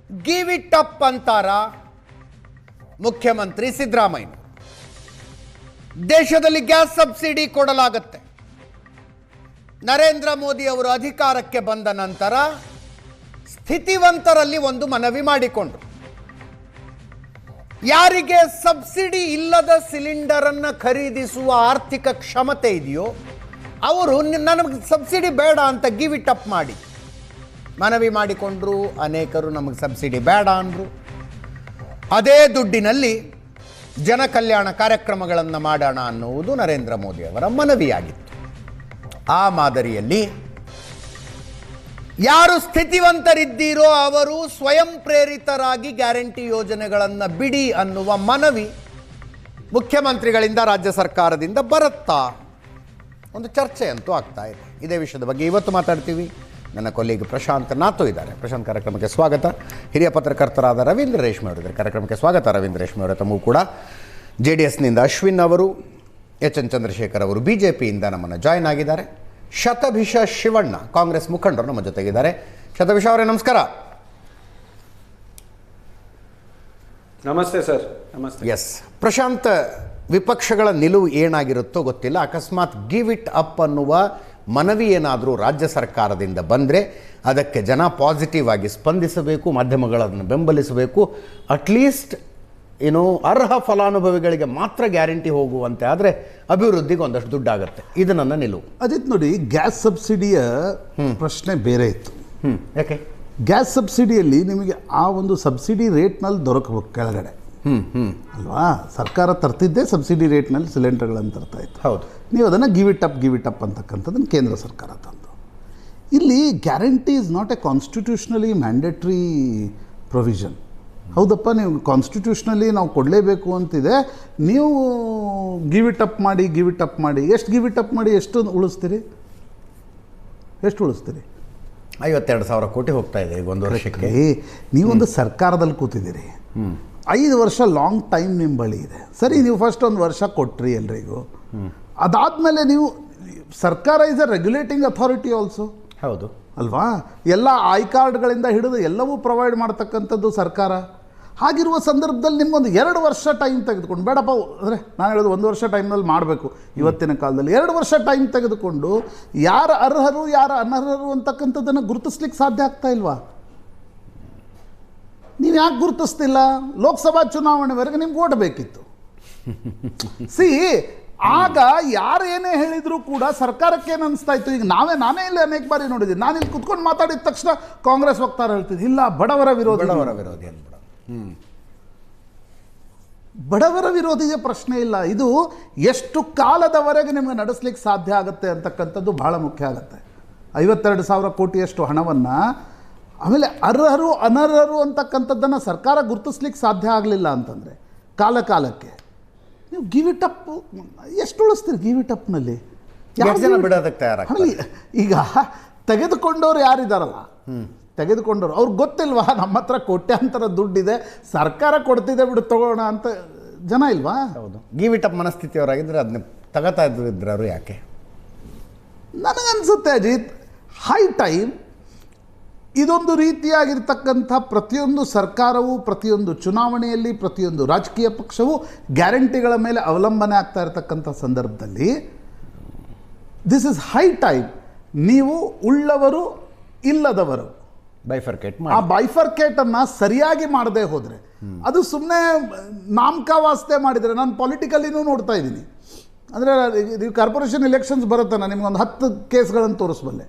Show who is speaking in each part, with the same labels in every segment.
Speaker 1: Give it up ಅಂತಾರ ಮುಖ್ಯಮಂತ್ರಿ ಸಿದ್ದರಾಮಯ್ಯ. ದೇಶದಲ್ಲಿ ಗ್ಯಾಸ್ ಸಬ್ಸಿಡಿ ಕೊಡಲಾಗುತ್ತೆ. ನರೇಂದ್ರ ಮೋದಿ ಅವರು ಅಧಿಕಾರಕ್ಕೆ ಬಂದ ನಂತರ ಸ್ಥಿತಿವಂತರಲ್ಲಿ ಒಂದು ಮನವಿ ಮಾಡಿಕೊಂಡ್ರು. ಯಾರಿಗೆ ಸಬ್ಸಿಡಿ ಇಲ್ಲದ ಸಿಲಿಂಡರ್ ಅನ್ನು ಖರೀದಿಸುವ ಆರ್ಥಿಕ ಕ್ಷಮತೆ ಇದೆಯೋ ಅವರು ನನಗೆ ಸಬ್ಸಿಡಿ ಬೇಡ ಅಂತ ಗಿವ್ ಇಟ್ ಅಪ್ ಮಾಡಿ ಮನವಿ ಮಾಡಿಕೊಂಡ್ರು. ಅನೇಕರು ನಮಗೆ ಸಬ್ಸಿಡಿ ಬೇಡ ಅಂದರು. ಅದೇ ದುಡ್ಡಿನಲ್ಲಿ ಜನ ಕಲ್ಯಾಣ ಕಾರ್ಯಕ್ರಮಗಳನ್ನು ಮಾಡೋಣ ಅನ್ನುವುದು ನರೇಂದ್ರ ಮೋದಿ ಅವರ ಮನವಿಯಾಗಿತ್ತು. ಆ ಮಾದರಿಯಲ್ಲಿ ಯಾರು ಸ್ಥಿತಿವಂತರಿದ್ದೀರೋ ಅವರು ಸ್ವಯಂ ಪ್ರೇರಿತರಾಗಿ ಗ್ಯಾರಂಟಿ ಯೋಜನೆಗಳನ್ನು ಬಿಡಿ ಅನ್ನುವ ಮನವಿ ಮುಖ್ಯಮಂತ್ರಿಗಳಿಂದ ರಾಜ್ಯ ಸರ್ಕಾರದಿಂದ ಬರುತ್ತಾ ಒಂದು ಚರ್ಚೆ ಅಂತೂ ಆಗ್ತಾ ಇದೆ. ಇದೇ ವಿಷಯದ ಬಗ್ಗೆ ಇವತ್ತು ಮಾತಾಡ್ತೀವಿ. ನನ್ನ ಕೊಲ್ಲಿಗೆ ಪ್ರಶಾಂತ್ ನಾತು ಇದ್ದಾರೆ. ಪ್ರಶಾಂತ್, ಕಾರ್ಯಕ್ರಮಕ್ಕೆ ಸ್ವಾಗತ. ಹಿರಿಯ ಪತ್ರಕರ್ತರಾದ ರವೀಂದ್ರ ರೇಷ್ಮೆ ಅವರಿದ್ದಾರೆ. ಕಾರ್ಯಕ್ರಮಕ್ಕೆ ಸ್ವಾಗತ ರವೀಂದ್ರ ರೇಷ್ಮೆ ಅವರ. ತಮಗೂ ಕೂಡ JDSನಿಂದ ಅಶ್ವಿನ್ ಅವರು, HN ಚಂದ್ರಶೇಖರ್ ಅವರು BJPಯಿಂದ ನಮ್ಮನ್ನು ಜಾಯ್ನ್ ಆಗಿದ್ದಾರೆ. ಶತಭಿಷ ಶಿವಣ್ಣ ಕಾಂಗ್ರೆಸ್ ಮುಖಂಡರು ನಮ್ಮ ಜೊತೆಗಿದ್ದಾರೆ. ಶತಭಿಷ ಅವರೇ ನಮಸ್ಕಾರ.
Speaker 2: ನಮಸ್ತೆ ಸರ್. ನಮಸ್ತೆ.
Speaker 1: ಎಸ್ ಪ್ರಶಾಂತ್, ವಿಪಕ್ಷಗಳ ನಿಲುವು ಏನಾಗಿರುತ್ತೋ ಗೊತ್ತಿಲ್ಲ. ಅಕಸ್ಮಾತ್ ಗಿವ್ ಇಟ್ ಅಪ್ ಅನ್ನುವ ಮನವಿ ಏನಾದರೂ ರಾಜ್ಯ ಸರ್ಕಾರದಿಂದ ಬಂದರೆ ಅದಕ್ಕೆ ಜನ ಪಾಸಿಟಿವ್ ಆಗಿ ಸ್ಪಂದಿಸಬೇಕು, ಮಾಧ್ಯಮಗಳನ್ನು ಬೆಂಬಲಿಸಬೇಕು. ಅಟ್ಲೀಸ್ಟ್ ಅರ್ಹ ಫಲಾನುಭವಿಗಳಿಗೆ ಮಾತ್ರ ಗ್ಯಾರಂಟಿ ಹೋಗುವಂತೆ ಆದರೆ ಅಭಿವೃದ್ಧಿಗೆ ಒಂದಷ್ಟು ದುಡ್ಡಾಗುತ್ತೆ. ಇದು ನನ್ನ ನಿಲುವು.
Speaker 3: ಅದಿತ್ತು ನೋಡಿ, ಗ್ಯಾಸ್ ಸಬ್ಸಿಡಿಯ ಪ್ರಶ್ನೆ ಬೇರೆ ಇತ್ತು.
Speaker 1: ಯಾಕೆ?
Speaker 3: ಗ್ಯಾಸ್ ಸಬ್ಸಿಡಿಯಲ್ಲಿ ನಿಮಗೆ ಆ ಒಂದು ಸಬ್ಸಿಡಿ ರೇಟ್ನಲ್ಲಿ ದೊರಕಬೇಕು ಕೆಳಗಡೆ ಅಲ್ವಾ? ಸರ್ಕಾರ ತರ್ತಿದ್ದೇ ಸಬ್ಸಿಡಿ ರೇಟ್ನಲ್ಲಿ ಸಿಲಿಂಡರ್ಗಳನ್ನು ತರ್ತಾ ಇತ್ತು.
Speaker 1: ಹೌದು.
Speaker 3: ನೀವು ಅದನ್ನು ಗಿವ್ ಇಟ್ ಅಪ್ ಅಂತಕ್ಕಂಥದ್ದನ್ನು ಕೇಂದ್ರ ಸರ್ಕಾರ ತಂದು. ಇಲ್ಲಿ guarantee is not A constitutionally mandatory provision. ಹೌದಪ್ಪ, ನೀವು ಕಾನ್ಸ್ಟಿಟ್ಯೂಷನಲ್ಲಿ ನಾವು ಕೊಡಲೇಬೇಕು ಅಂತಿದೆ, ನೀವು ಗಿವ್ ಇಟ್ ಅಪ್ ಮಾಡಿ ಎಷ್ಟು ಗಿವ್ ಇಟ್ ಅಪ್ ಮಾಡಿ ಎಷ್ಟು ಉಳಿಸ್ತೀರಿ?
Speaker 1: 52,000 ಕೋಟಿ ಹೋಗ್ತಾ ಇದೆ ಈಗ ಒಂದು ವರ್ಷಕ್ಕೆ.
Speaker 3: ನೀವೊಂದು ಸರ್ಕಾರದಲ್ಲಿ ಕೂತಿದ್ದೀರಿ, 5 ವರ್ಷ ಲಾಂಗ್ ಟೈಮ್ ನಿಮ್ಮ ಬಳಿ ಇದೆ. ಸರಿ, ನೀವು ಫಸ್ಟ್ ಒಂದು ವರ್ಷ ಕೊಟ್ರಿ ಎಲ್ರಿಗೂ. ಅದಾದಮೇಲೆ ನೀವು ಸರ್ಕಾರ is a regulating authority also.
Speaker 1: ಹೌದು
Speaker 3: ಅಲ್ವಾ? ಎಲ್ಲ ಐ ಕಾರ್ಡ್ಗಳಿಂದ ಹಿಡಿದು ಎಲ್ಲವೂ ಪ್ರೊವೈಡ್ ಮಾಡ್ತಕ್ಕಂಥದ್ದು ಸರ್ಕಾರ. ಹಾಗಿರುವ ಸಂದರ್ಭದಲ್ಲಿ ನಿಮ್ಗೊಂದು 2 ವರ್ಷ ಟೈಮ್ ತೆಗೆದುಕೊಂಡು, ಬೇಡಪ್ಪ ಅಂದರೆ ನಾನು ಹೇಳೋದು 1 ವರ್ಷ ಟೈಮ್ನಲ್ಲಿ ಮಾಡಬೇಕು ಇವತ್ತಿನ ಕಾಲದಲ್ಲಿ. 2 ವರ್ಷ ಟೈಮ್ ತೆಗೆದುಕೊಂಡು ಯಾರು ಅರ್ಹರು ಯಾರು ಅನರ್ಹರು ಅಂತಕ್ಕಂಥದ್ದನ್ನು ಗುರುತಿಸ್ಲಿಕ್ಕೆ ಸಾಧ್ಯ ಆಗ್ತಾ ಇಲ್ವಾ? ನೀವು ಯಾಕೆ ಗುರುತಿಸ್ತಿಲ್ಲ? ಲೋಕಸಭಾ ಚುನಾವಣೆವರೆಗೆ ನಿಮ್ಗೆ ಓಟ್ ಬೇಕಿತ್ತು. ಆಗ ಯಾರು ಏನೇ ಹೇಳಿದರೂ ಕೂಡ ಸರ್ಕಾರಕ್ಕೆ ಏನು ಅನಿಸ್ತಾ ಇತ್ತು? ಈಗ ನಾನೇ ಇಲ್ಲಿ ಅನೇಕ ಬಾರಿ ನೋಡಿದ್ದೀನಿ. ನಾನು ಇಲ್ಲಿ ಕುತ್ಕೊಂಡು ಮಾತಾಡಿದ ತಕ್ಷಣ ಕಾಂಗ್ರೆಸ್ ವಕ್ತಾರ ಹೇಳ್ತಿದ್ದೆ, ಇಲ್ಲ ಬಡವರ ವಿರೋಧಿ
Speaker 1: ಅಂದ್ಬಿಡ.
Speaker 3: ಬಡವರ ವಿರೋಧಿಗೆ ಪ್ರಶ್ನೆ ಇಲ್ಲ. ಇದು ಎಷ್ಟು ಕಾಲದವರೆಗೆ ನಿಮಗೆ ನಡೆಸಲಿಕ್ಕೆ ಸಾಧ್ಯ ಆಗುತ್ತೆ ಅಂತಕ್ಕಂಥದ್ದು ಬಹಳ ಮುಖ್ಯ ಆಗುತ್ತೆ. 52,000 ಕೋಟಿಯಷ್ಟು ಹಣವನ್ನು ಆಮೇಲೆ ಅರ್ಹರು ಅನರ್ಹರು ಅಂತಕ್ಕಂಥದ್ದನ್ನು ಸರ್ಕಾರ ಗುರುತಿಸ್ಲಿಕ್ಕೆ ಸಾಧ್ಯ ಆಗಲಿಲ್ಲ ಅಂತಂದರೆ ಕಾಲಕ್ಕೆ ನೀವು ಗಿವ್ ಇಟ್ ಅಪ್ ಎಷ್ಟು ಉಳಿಸ್ತೀರಿ? ಗಿವ್ ಇಟ್ ಅಪ್ನಲ್ಲಿ ಈಗ ತೆಗೆದುಕೊಂಡವ್ರು ಯಾರಿದ್ದಾರಲ್ಲ, ತೆಗೆದುಕೊಂಡವ್ರು ಅವ್ರಿಗೆ ಗೊತ್ತಿಲ್ವಾ ನಮ್ಮ ಹತ್ರ ಕೋಟ್ಯಾಂತರ ದುಡ್ಡಿದೆ, ಸರ್ಕಾರ ಕೊಡ್ತಿದೆ, ಬಿಡು ತಗೋಣ ಅಂತ ಜನ ಇಲ್ವಾ?
Speaker 1: ಹೌದು. ಗಿವ್ ಇಟ್ ಅಪ್ ಮನಸ್ಥಿತಿಯವರಾಗಿದ್ದರೆ ಅದನ್ನ ತಗೋತಾ ಇದ್ದರು ಯಾಕೆ?
Speaker 3: ನನಗನ್ಸುತ್ತೆ ಅಜಿತ್, ಹೈ ಟೈಮ್ ಇದೊಂದು ರೀತಿಯಾಗಿರ್ತಕ್ಕಂಥ ಪ್ರತಿಯೊಂದು ಸರ್ಕಾರವು, ಪ್ರತಿಯೊಂದು ಚುನಾವಣೆಯಲ್ಲಿ ಪ್ರತಿಯೊಂದು ರಾಜಕೀಯ ಪಕ್ಷವು ಗ್ಯಾರಂಟಿಗಳ ಮೇಲೆ ಅವಲಂಬನೆ ಆಗ್ತಾ ಇರತಕ್ಕಂಥ ಸಂದರ್ಭದಲ್ಲಿ ದಿಸ್ ಇಸ್ ಹೈ ಟೈಮ್. ನೀವು ಉಳ್ಳವರು ಇಲ್ಲದವರು ಆ ಬೈಫರ್ಕೇಟನ್ನು ಸರಿಯಾಗಿ ಮಾಡದೆ ಹೋದರೆ, ಅದು ಸುಮ್ಮನೆ ನಾಮಕಾವಾಸ್ತೆ ಮಾಡಿದರೆ, ನಾನು ಪೊಲಿಟಿಕಲಿನೂ ನೋಡ್ತಾ ಇದ್ದೀನಿ. ಅಂದರೆ ನೀವು ಕಾರ್ಪೊರೇಷನ್ ಎಲೆಕ್ಷನ್ಸ್ ಬರುತ್ತೆ, ನಾನು ನಿಮ್ಗೊಂದು 10 ಕೇಸ್ಗಳನ್ನು ತೋರಿಸ್ಬಲ್ಲೆ.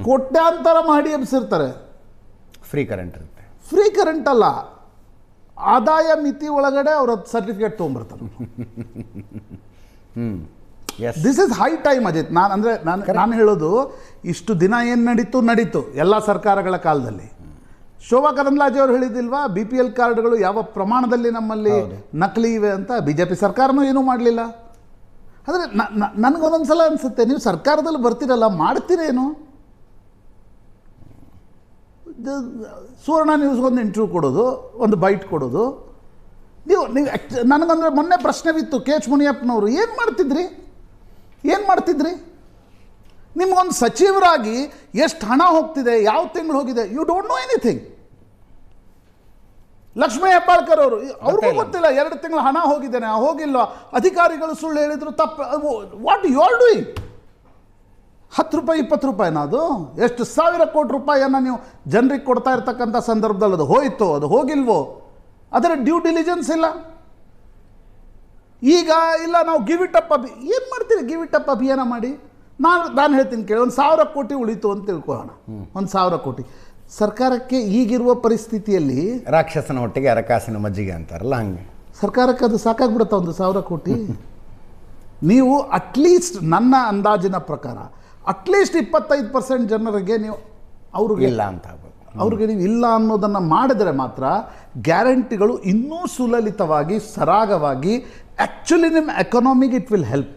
Speaker 3: ಕೋಟ್ಯಾಂತರ ಮಾಡಿ ಎಬ್ಸಿರ್ತಾರೆ.
Speaker 1: ಫ್ರೀ ಕರೆಂಟ್ ಇರುತ್ತೆ.
Speaker 3: ಫ್ರೀ ಕರೆಂಟ್ ಅಲ್ಲ, ಆದಾಯ ಮಿತಿ ಒಳಗಡೆ ಅವ್ರ ಸರ್ಟಿಫಿಕೇಟ್ ತೊಗೊಂಬರ್ತಾರೆ. This is high time Ajit. ನಾನು ಹೇಳೋದು, ಇಷ್ಟು ದಿನ ಏನು ನಡೀತು ಎಲ್ಲ ಸರ್ಕಾರಗಳ ಕಾಲದಲ್ಲಿ. ಶೋಭಾ ಕರಂದ್ಲಾಜೆ ಅವರು ಹೇಳಿದಿಲ್ವಾ, BPL ಕಾರ್ಡ್ಗಳು ಯಾವ ಪ್ರಮಾಣದಲ್ಲಿ ನಮ್ಮಲ್ಲಿ ನಕಲಿ ಇವೆ ಅಂತ. BJP ಸರ್ಕಾರನೂ ಏನೂ ಮಾಡಲಿಲ್ಲ. ಆದರೆ ನನಗೊಂದೊಂದ್ಸಲ ಅನಿಸುತ್ತೆ, ನೀವು ಸರ್ಕಾರದಲ್ಲಿ ಬರ್ತೀರಲ್ಲ, ಮಾಡ್ತೀರೇನು? ಸುವರ್ಣ ನ್ಯೂಸ್ಗೊಂದು ಇಂಟರ್ವ್ಯೂ ಕೊಡೋದು, ಒಂದು ಬೈಟ್ ಕೊಡೋದು. ನೀವು ನನಗಂದರೆ ಮೊನ್ನೆ ಪ್ರಶ್ನೆ ಬಿತ್ತು KH ಮುನಿಯಪ್ಪನವರು, ಏನು ಮಾಡ್ತಿದ್ರಿ? ನಿಮಗೊಂದು ಸಚಿವರಾಗಿ ಎಷ್ಟು ಹಣ ಹೋಗ್ತಿದೆ, ಯಾವ ತಿಂಗಳು ಹೋಗಿದೆ, you don't know anything. Lakshmi Hebbalkar ಅವರು ಅವ್ರಿಗೂ ಗೊತ್ತಿಲ್ಲ 2 ತಿಂಗಳು ಹಣ ಹೋಗಿದ್ದೇನೆ ಹೋಗಿಲ್ವಾ, ಅಧಿಕಾರಿಗಳು ಸುಳ್ಳು ಹೇಳಿದ್ರು ತಪ್ಪು. What you are doing? 10 ರೂಪಾಯಿ 20 ರೂಪಾಯಿನ ಅದು ಎಷ್ಟು ಸಾವಿರ ಕೋಟಿ ರೂಪಾಯಿಯನ್ನು ನೀವು ಜನರಿಗೆ ಕೊಡ್ತಾ ಇರ್ತಕ್ಕಂಥ ಸಂದರ್ಭದಲ್ಲಿ ಅದು ಹೋಯ್ತೋ ಅದು ಹೋಗಿಲ್ವೋ ಅದರ ಡ್ಯೂ ಡಿಲಿಜೆನ್ಸ್ ಇಲ್ಲ. ಈಗ ಇಲ್ಲ ನಾವು ಗಿವ್ ಇಟ್ ಅಪ್ ಏನು ಮಾಡ್ತೀರಿ? ಗಿವ್ ಇಟ್ ಅಪ್ ಅಭಿಯಾನ ಮಾಡಿ ನಾನು ಹೇಳ್ತೀನಿ ಕೇಳಿ, 1,000 ಕೋಟಿ ಉಳಿತು ಅಂತ ತಿಳ್ಕೊಳ್ಳೋಣ. 1,000 ಕೋಟಿ ಸರ್ಕಾರಕ್ಕೆ ಈಗಿರುವ ಪರಿಸ್ಥಿತಿಯಲ್ಲಿ
Speaker 1: ರಾಕ್ಷಸನ ಒಟ್ಟಿಗೆ ಅರಕಾಸಿನ ಮಜ್ಜಿಗೆ ಅಂತಾರಲ್ಲ ಹಂಗೆ
Speaker 3: ಸರ್ಕಾರಕ್ಕೆ ಅದು ಸಾಕಾಗ್ಬಿಡುತ್ತೆ 1,000 ಕೋಟಿ. ನೀವು ಅಟ್ಲೀಸ್ಟ್ ನನ್ನ ಅಂದಾಜಿನ ಪ್ರಕಾರ ಅಟ್ಲೀಸ್ಟ್ 25% ಜನರಿಗೆ ನೀವು ಅವ್ರಿಗೆ
Speaker 1: ಇಲ್ಲ ಅಂತ
Speaker 3: ಅವ್ರಿಗೆ ನೀವು ಇಲ್ಲ ಅನ್ನೋದನ್ನು ಮಾಡಿದರೆ ಮಾತ್ರ ಗ್ಯಾರಂಟಿಗಳು ಇನ್ನೂ ಸುಲಲಿತವಾಗಿ ಸರಾಗವಾಗಿ ಆ್ಯಕ್ಚುಲಿ ನಿಮ್ಮ ಎಕನಾಮಿಗೆ ಇಟ್ ವಿಲ್ ಹೆಲ್ಪ್.